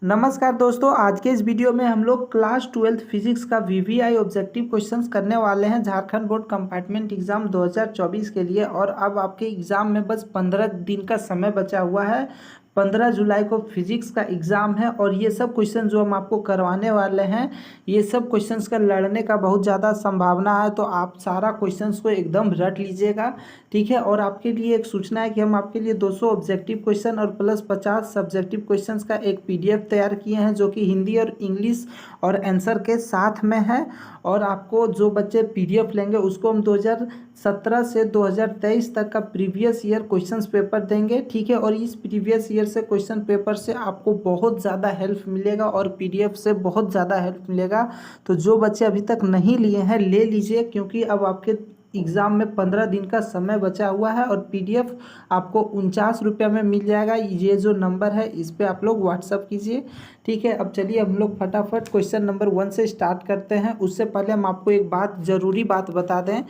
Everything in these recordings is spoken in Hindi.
नमस्कार दोस्तों, आज के इस वीडियो में हम लोग क्लास 12th फिजिक्स का वीवीआई ऑब्जेक्टिव क्वेश्चंस करने वाले हैं झारखंड बोर्ड कंपार्टमेंट एग्जाम 2024 के लिए। और अब आपके एग्ज़ाम में बस 15 दिन का समय बचा हुआ है। 15 जुलाई को फिजिक्स का एग्ज़ाम है और ये सब क्वेश्चन जो हम आपको करवाने वाले हैं, ये सब क्वेश्चंस का लड़ने का बहुत ज़्यादा संभावना है। तो आप सारा क्वेश्चंस को एकदम रट लीजिएगा, ठीक है। और आपके लिए एक सूचना है कि हम आपके लिए 200 ऑब्जेक्टिव क्वेश्चन और प्लस 50 सब्जेक्टिव क्वेश्चंस का एक पीडीएफ तैयार किए हैं, जो कि हिंदी और इंग्लिश और आंसर के साथ में है। और आपको जो बच्चे पीडीएफ लेंगे उसको हम 2017 से 2023 तक का प्रीवियस ईयर क्वेश्चंस पेपर देंगे, ठीक है। और इस प्रीवियस ईयर से क्वेश्चन पेपर से आपको बहुत ज़्यादा हेल्प मिलेगा और पीडीएफ से बहुत ज़्यादा हेल्प मिलेगा। तो जो बच्चे अभी तक नहीं लिए हैं ले लीजिए, क्योंकि अब आपके एग्ज़ाम में 15 दिन का समय बचा हुआ है। और पीडीएफ आपको 49 रुपये में मिल जाएगा। ये जो नंबर है इस पर आप लोग व्हाट्सअप कीजिए, ठीक है। अब चलिए हम लोग फटाफट क्वेश्चन नंबर 1 से स्टार्ट करते हैं। उससे पहले हम आपको एक ज़रूरी बात बता दें,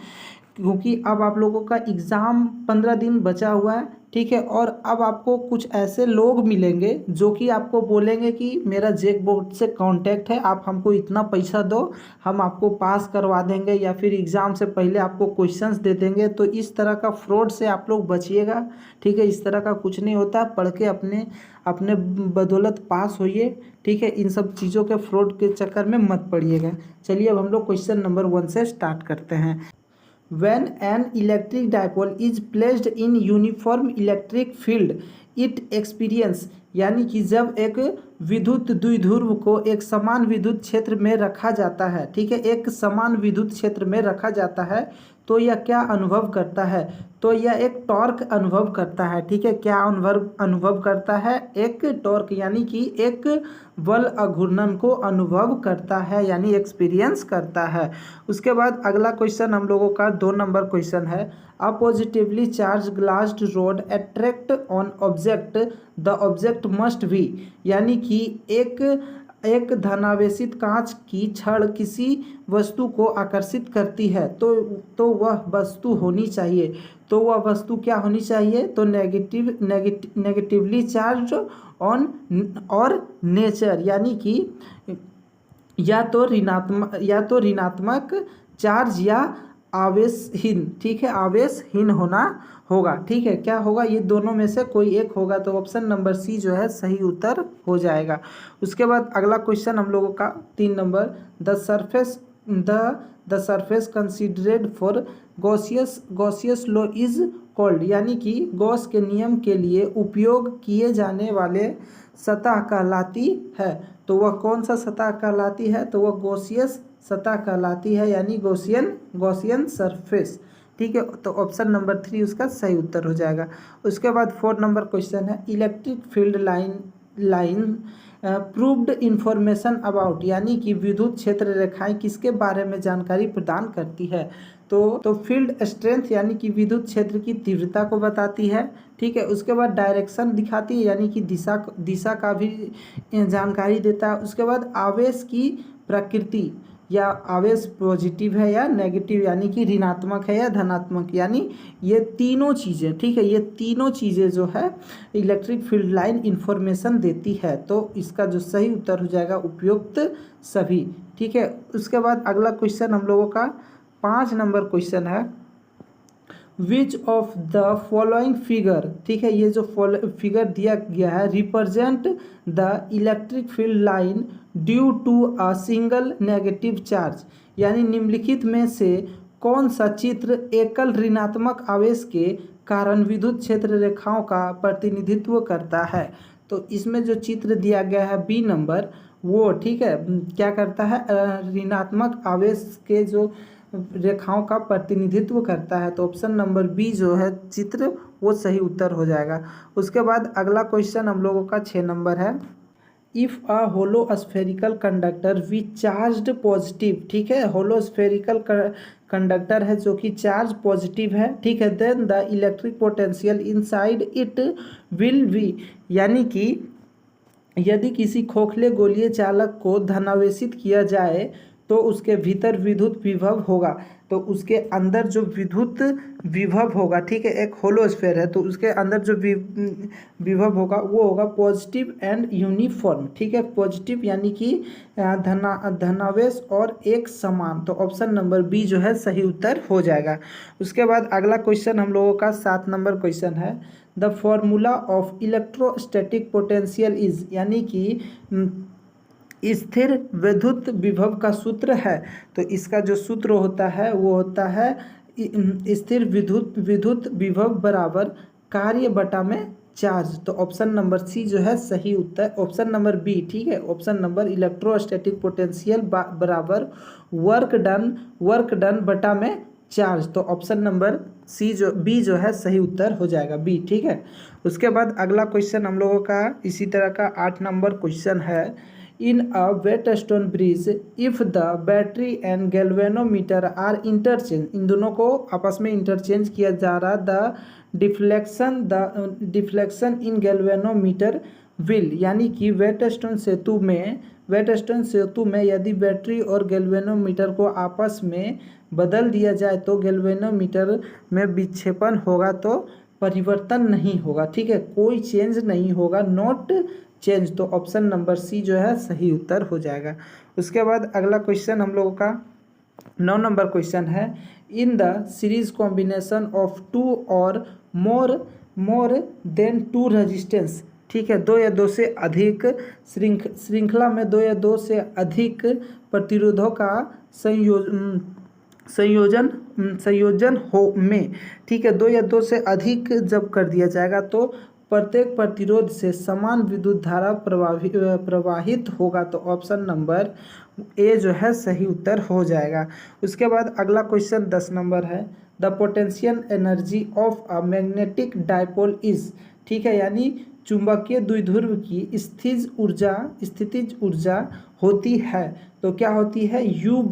क्योंकि अब आप लोगों का एग्ज़ाम 15 दिन बचा हुआ है, ठीक है। और अब आपको कुछ ऐसे लोग मिलेंगे जो कि आपको बोलेंगे कि मेरा जेक बोर्ड से कांटेक्ट है, आप हमको इतना पैसा दो, हम आपको पास करवा देंगे, या फिर एग्ज़ाम से पहले आपको क्वेश्चंस दे देंगे। तो इस तरह का फ्रॉड से आप लोग बचिएगा, ठीक है। इस तरह का कुछ नहीं होता, पढ़ के अपने अपने बदौलत पास होइए, ठीक है। इन सब चीज़ों के फ्रॉड के चक्कर में मत पड़िएगा। चलिए अब हम लोग क्वेश्चन नंबर 1 से स्टार्ट करते हैं। When an electric dipole is placed in uniform electric field, it experience, यानी कि जब एक विद्युत द्विध्रुव को एक समान विद्युत क्षेत्र में रखा जाता है, ठीक है, एक समान विद्युत क्षेत्र में रखा जाता है, तो यह क्या अनुभव करता है? तो यह एक टॉर्क अनुभव करता है, ठीक है। क्या अनुभव करता है? एक टॉर्क, यानी कि एक बल अघूर्णन को अनुभव करता है, यानी एक्सपीरियंस करता है। उसके बाद अगला क्वेश्चन हम लोगों का 2 नंबर क्वेश्चन है। A positively charged glass rod attract on object, the object must be, यानी कि एक धनावेशित कांच की छड़ किसी वस्तु को आकर्षित करती है, तो वह वस्तु होनी चाहिए। तो वह वस्तु क्या होनी चाहिए? तो नेगेटिवली चार्ज ऑन और नेचर, यानी कि या तो ऋणात्मक चार्ज या आवेशहीन, ठीक है, आवेशहीन होना होगा, ठीक है। क्या होगा? ये दोनों में से कोई एक होगा। तो ऑप्शन नंबर सी जो है सही उत्तर हो जाएगा। उसके बाद अगला क्वेश्चन हम लोगों का 3 number, the surface considered for Gauss's law is called, यानी कि गॉस के नियम के लिए उपयोग किए जाने वाले सतह कहलाती है। तो वह कौन सा सतह कहलाती है? तो वह गॉसियस सतह कहलाती है, यानी गॉसियन सरफेस, ठीक है। तो ऑप्शन नंबर 3 उसका सही उत्तर हो जाएगा। उसके बाद 4 नंबर क्वेश्चन है, electric field line proved information about, यानी कि विद्युत क्षेत्र रेखाएं किसके बारे में जानकारी प्रदान करती है? तो फील्ड स्ट्रेंथ, यानी कि विद्युत क्षेत्र की तीव्रता को बताती है, ठीक है। उसके बाद डायरेक्शन दिखाती है, यानी कि दिशा का भी जानकारी देता है। उसके बाद आवेश की प्रकृति, या आवेश पॉजिटिव है या नेगेटिव, यानी कि ऋणात्मक है या धनात्मक, यानी ये तीनों चीज़ें, ठीक है, ये तीनों चीज़ें जो है इलेक्ट्रिक फील्ड लाइन इंफॉर्मेशन देती है। तो इसका जो सही उत्तर हो जाएगा उपयुक्त सभी, ठीक है। उसके बाद अगला क्वेश्चन हम लोगों का 5 नंबर क्वेश्चन है, which of the following figure, ठीक है, ये जो फिगर दिया गया है, represent the electric field line due to a single negative charge, यानी निम्नलिखित में से कौन सा चित्र एकल ऋणात्मक आवेश के कारण विद्युत क्षेत्र रेखाओं का प्रतिनिधित्व करता है? तो इसमें जो चित्र दिया गया है बी नंबर, वो, ठीक है, क्या करता है? ऋणात्मक आवेश के जो रेखाओं का प्रतिनिधित्व करता है। तो ऑप्शन नंबर बी जो है चित्र, वो सही उत्तर हो जाएगा। उसके बाद अगला क्वेश्चन हम लोगों का 6 नंबर है, if a hollow spherical conductor which charged positive, ठीक है, होलो स्फेरिकल कंडक्टर है जो कि चार्ज पॉजिटिव है, ठीक है, then the electric potential inside it will be, यानी कि यदि किसी खोखले गोलीय चालक को धनावेशित किया जाए तो उसके भीतर विद्युत विभव होगा। तो उसके अंदर जो विद्युत विभव होगा, ठीक है, एक होलो स्फीयर है तो उसके अंदर जो विभव होगा वो होगा पॉजिटिव एंड यूनिफॉर्म, ठीक है। पॉजिटिव यानी कि धनावेश और एक समान। तो ऑप्शन नंबर बी जो है सही उत्तर हो जाएगा। उसके बाद अगला क्वेश्चन हम लोगों का 7 नंबर क्वेश्चन है। The formula of electrostatic potential is, यानी कि स्थिर विद्युत विभव का सूत्र है। तो इसका जो सूत्र होता है वो होता है स्थिर विद्युत विभव बराबर कार्य बटा में चार्ज। तो ऑप्शन नंबर सी जो है सही उत्तर, ऑप्शन नंबर बी, ठीक है, ऑप्शन नंबर इलेक्ट्रोस्टैटिक पोटेंशियल बराबर वर्क डन बटा में चार्ज। तो ऑप्शन नंबर सी जो बी जो है सही उत्तर हो जाएगा, बी, ठीक है। उसके बाद अगला क्वेश्चन हम लोगों का इसी तरह का 8 नंबर क्वेश्चन है। In a Wheatstone bridge if the battery and galvanometer are interchange, इन दोनों को आपस में इंटरचेंज किया जा रहा। The deflection in galvanometer will, यानी कि वेटस्टोन सेतु में यदि बैटरी और गैल्वेनोमीटर को आपस में बदल दिया जाए तो गैल्वेनोमीटर में विक्षेपण होगा तो परिवर्तन नहीं होगा, ठीक है, कोई चेंज नहीं होगा, नॉट चेंज। तो ऑप्शन नंबर सी जो है सही उत्तर हो जाएगा। उसके बाद अगला क्वेश्चन हम लोगों का 9 नंबर क्वेश्चन है। In the series combination of 2 और मोर देन 2 रेजिस्टेंस, ठीक है, 2 या 2 से अधिक श्रृंखला में 2 या 2 से अधिक प्रतिरोधों का संयोजन हो में, ठीक है, 2 या 2 से अधिक जब कर दिया जाएगा तो प्रत्येक प्रतिरोध से समान विद्युत धारा प्रवाहित होगा। तो ऑप्शन नंबर ए जो है सही उत्तर हो जाएगा। उसके बाद अगला क्वेश्चन 10 नंबर है। The potential energy of a magnetic dipole is, ठीक है, यानी चुंबकीय द्विध्रुव की स्थितिज ऊर्जा होती है। तो क्या होती है, U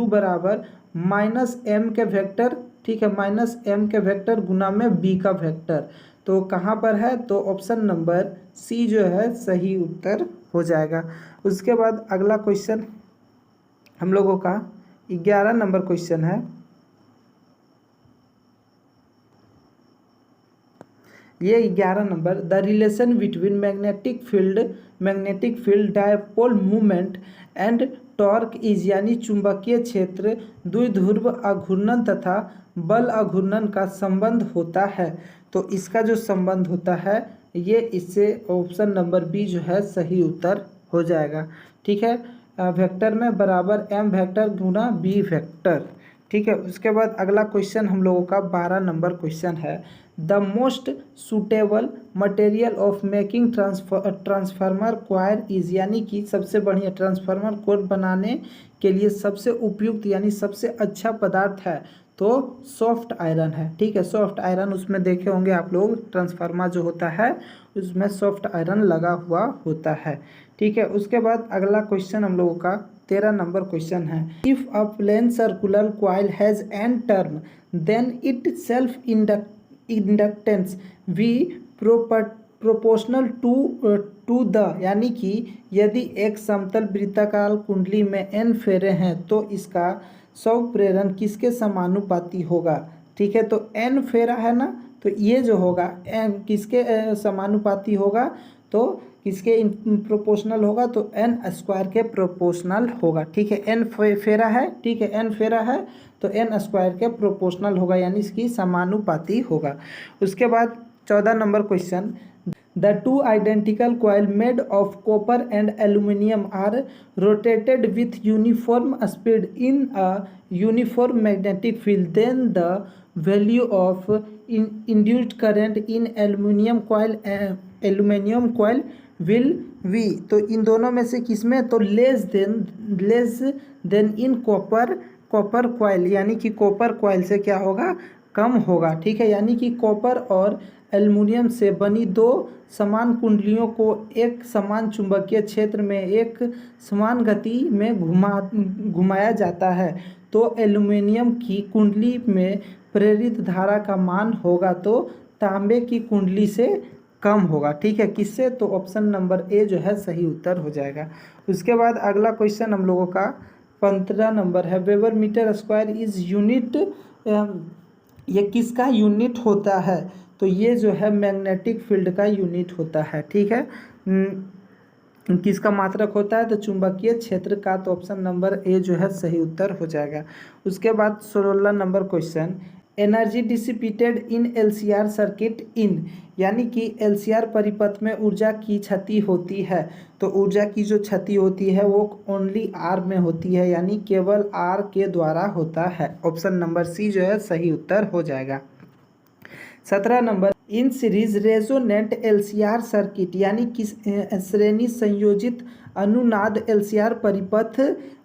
बराबर माइनस एम के वेक्टर, ठीक है, माइनस एम के वेक्टर गुना में बी का वेक्टर। तो कहाँ पर है, तो ऑप्शन नंबर सी जो है सही उत्तर हो जाएगा। उसके बाद अगला क्वेश्चन हम लोगों का 11 नंबर क्वेश्चन है। ये 11 number, the relation between magnetic field dipole movement and torque is, यानी चुंबकीय क्षेत्र द्विध्रुव अघूर्णन तथा बल अघूर्णन का संबंध होता है। तो इसका जो संबंध होता है ये इससे ऑप्शन नंबर बी जो है सही उत्तर हो जाएगा, ठीक है, वेक्टर में बराबर एम वेक्टर गुना बी वेक्टर, ठीक है। उसके बाद अगला क्वेश्चन हम लोगों का 12 नंबर क्वेश्चन है। The most suitable material of making transformer coil is, यानी कि सबसे बढ़िया ट्रांसफार्मर कोड बनाने के लिए सबसे उपयुक्त यानी सबसे अच्छा पदार्थ है तो सॉफ्ट आयरन है, ठीक है, सॉफ्ट आयरन। उसमें देखे होंगे आप लोग ट्रांसफार्मर जो होता है उसमें सॉफ्ट आयरन लगा हुआ होता है, ठीक है। उसके बाद अगला क्वेश्चन हम लोगों का 13 नंबर क्वेश्चन है। If a plane circular coil has N turn then it self inductance be proportional to the, यानी कि यदि एक समतल वृत्ताकार कुंडली में n फेरे हैं तो इसका स्व प्रेरण किसके समानुपाती होगा, ठीक है। तो n फेरा है ना, तो ये जो होगा n किसके समानुपाती होगा, तो किसके प्रोपोर्शनल होगा, तो n स्क्वायर के प्रोपोर्शनल होगा, ठीक है। n फेरा है, ठीक है, n फेरा है तो n स्क्वायर के प्रोपोर्शनल होगा यानी इसकी समानुपाती होगा। उसके बाद 14 number question, the two identical coil made of copper and aluminium are rotated with uniform speed in a uniform magnetic field, then the value of induced current in aluminium coil will be. तो इन दोनों में से किसमें, तो less than in copper coil, यानी कि कॉपर कॉइल से क्या होगा, कम होगा, ठीक है। यानी कि कॉपर और एल्युमिनियम से बनी दो समान कुंडलियों को एक समान चुंबकीय क्षेत्र में एक समान गति में घुमाया जाता है तो एल्युमिनियम की कुंडली में प्रेरित धारा का मान होगा तो तांबे की कुंडली से कम होगा, ठीक है, किससे, तो ऑप्शन नंबर ए जो है सही उत्तर हो जाएगा। उसके बाद अगला क्वेश्चन हम लोगों का 15 नंबर है, Weber metre square is unit, ये किसका यूनिट होता है? तो ये जो है मैग्नेटिक फील्ड का यूनिट होता है। ठीक है, किसका मात्रक होता है? तो चुंबकीय क्षेत्र का। तो ऑप्शन नंबर ए जो है सही उत्तर हो जाएगा। उसके बाद 16 number question, energy dissipated in LCR circuit in, यानी कि एलसीआर परिपथ में ऊर्जा की क्षति होती है। तो ऊर्जा की जो क्षति होती है वो ओनली आर में होती है, यानी केवल आर के द्वारा होता है। ऑप्शन नंबर सी जो है सही उत्तर हो जाएगा। 17 number, in series resonant LCR circuit, यानी किस श्रेणी संयोजित अनुनाद एलसीआर परिपथ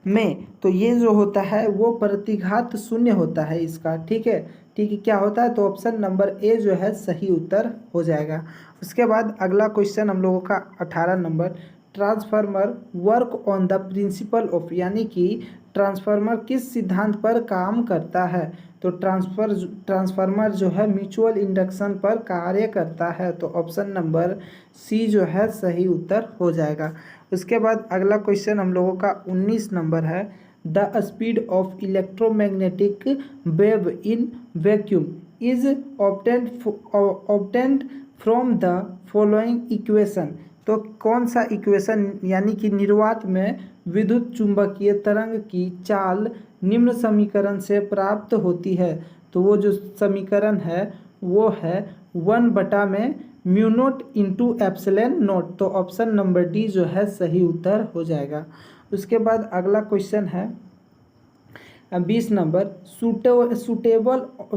में, तो ये जो होता है वो प्रतिघात शून्य होता है इसका। ठीक है, क्या होता है? तो ऑप्शन नंबर ए जो है सही उत्तर हो जाएगा। उसके बाद अगला क्वेश्चन हम लोगों का 18 number, transformer work on the principle of, यानी कि ट्रांसफार्मर किस सिद्धांत पर काम करता है? तो ट्रांसफार्मर जो है म्यूचुअल इंडक्शन पर कार्य करता है। तो ऑप्शन नंबर सी जो है सही उत्तर हो जाएगा। उसके बाद अगला क्वेश्चन हम लोगों का 19 नंबर है, the speed of electromagnetic wave in vacuum is obtained from the following equation. तो कौन सा इक्वेशन, यानी कि निर्वात में विद्युत चुंबकीय तरंग की चाल निम्न समीकरण से प्राप्त होती है? तो वो जो समीकरण है वो है 1/में mu naught into epsilon naught. तो ऑप्शन नंबर डी जो है सही उत्तर हो जाएगा। उसके बाद अगला क्वेश्चन है 20 number,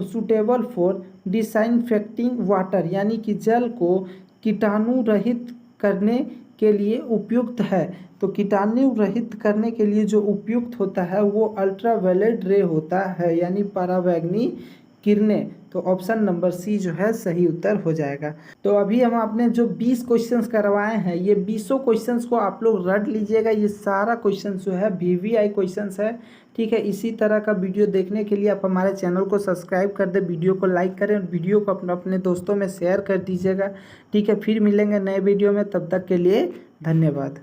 suitable for disinfecting water, यानी कि जल को कीटाणु रहित करने के लिए उपयुक्त है। तो कीटाणु रहित करने के लिए जो उपयुक्त होता है वो अल्ट्रावायलेट रे होता है, यानी परावैंगनी किरणें। तो ऑप्शन नंबर सी जो है सही उत्तर हो जाएगा। तो अभी हम आपने जो 20 क्वेश्चंस करवाए हैं, ये 20 क्वेश्चंस को आप लोग रट लीजिएगा। ये सारा क्वेश्चन जो है वीवीआई क्वेश्चंस है। ठीक है, इसी तरह का वीडियो देखने के लिए आप हमारे चैनल को सब्सक्राइब कर दें, वीडियो को लाइक करें और वीडियो को अपने दोस्तों में शेयर कर दीजिएगा। ठीक है, फिर मिलेंगे नए वीडियो में, तब तक के लिए धन्यवाद।